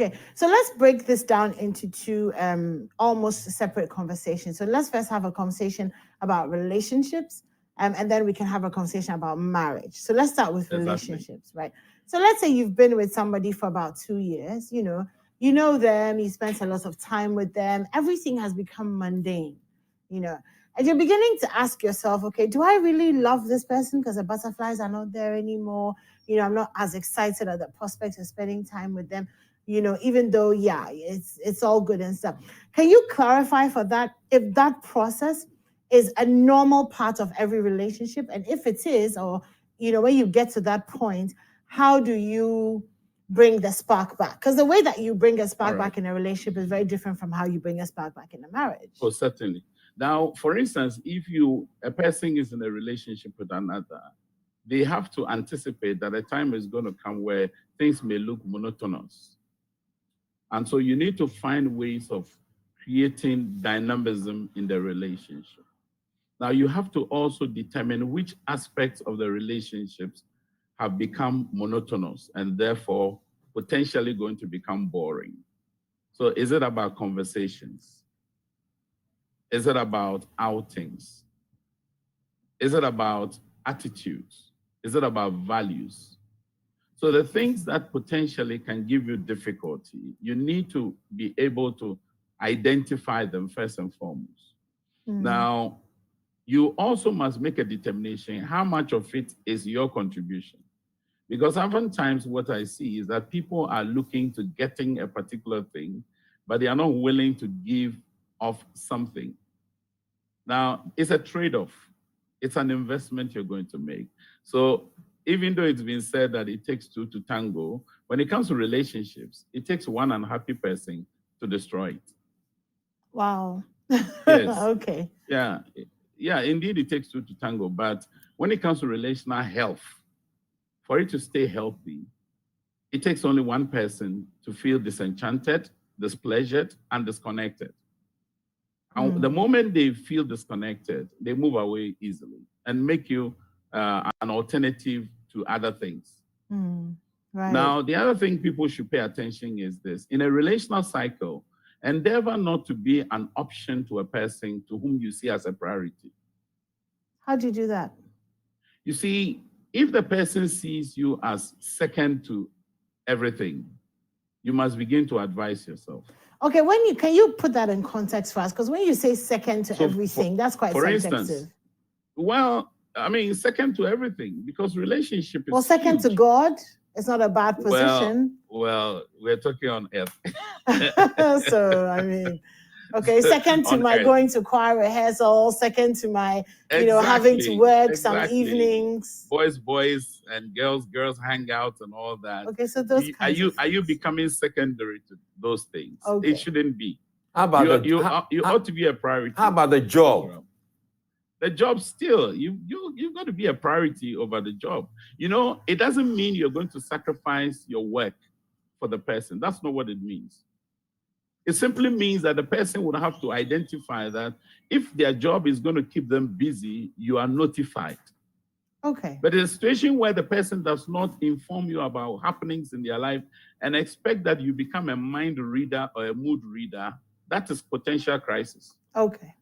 Okay, so let's break this down into two almost separate conversations. So let's first have a conversation about relationships, and then we can have a conversation about marriage. So let's start with Exactly. relationships, right? So let's say you've been with somebody for about 2 years. You know them, you spent a lot of time with them. Everything has become mundane, you know, and you're beginning to ask yourself, okay, do I really love this person because the butterflies are not there anymore? I'm not as excited at the prospect of spending time with them, even though, yeah, it's all good and stuff. Can you clarify for that if that process is a normal part of every relationship? And if it is, or, when you get to that point, how do you bring the spark back? Because the way that you bring a spark back in a relationship is very different from how you bring a spark back in a marriage. Oh, certainly. Now, for instance, if a person is in a relationship with another, they have to anticipate that a time is going to come where things may look monotonous. And so you need to find ways of creating dynamism in the relationship. Now, you have to also determine which aspects of the relationships have become monotonous and therefore potentially going to become boring. So is it about conversations? Is it about outings? Is it about attitudes? Is it about values? So the things that potentially can give you difficulty, you need to be able to identify them first and foremost. Now, you also must make a determination how much of it is your contribution. Because oftentimes what I see is that people are looking to getting a particular thing, but they are not willing to give off something. Now, it's a trade-off. It's an investment you're going to make. So even though it's been said that it takes two to tango, when it comes to relationships, it takes one unhappy person to destroy it. Wow. Yes. Okay. Yeah, indeed it takes two to tango. But when it comes to relational health, for it to stay healthy, it takes only one person to feel disenchanted, displeasured, and disconnected. And the moment they feel disconnected, they move away easily and make you an alternative to other things. Right. Now, the other thing people should pay attention is this. In a relational cycle, endeavor not to be an option to a person to whom you see as a priority. How do you do that? You see, if the person sees you as second to everything, you must begin to advise yourself. Okay, can you put that in context for us? Because when you say second to everything, that's quite subjective. Instance, well, I mean, second to everything, because relationship is second huge. to God, it's not a bad position. Well, we're talking on earth. So, I mean, okay, second to my going to choir rehearsal, second to my, having to work some evenings. Boys, and girls hang out and all that. Okay, so those are you becoming secondary to those things? Okay. It shouldn't be. How about you ought to be a priority. How about the job? The job still, you've got to be a priority over the job. It doesn't mean you're going to sacrifice your work for the person. That's not what it means. It simply means that the person would have to identify that if their job is going to keep them busy, you are notified. Okay. But in a situation where the person does not inform you about happenings in their life and expect that you become a mind reader or a mood reader, that is potential crisis. Okay.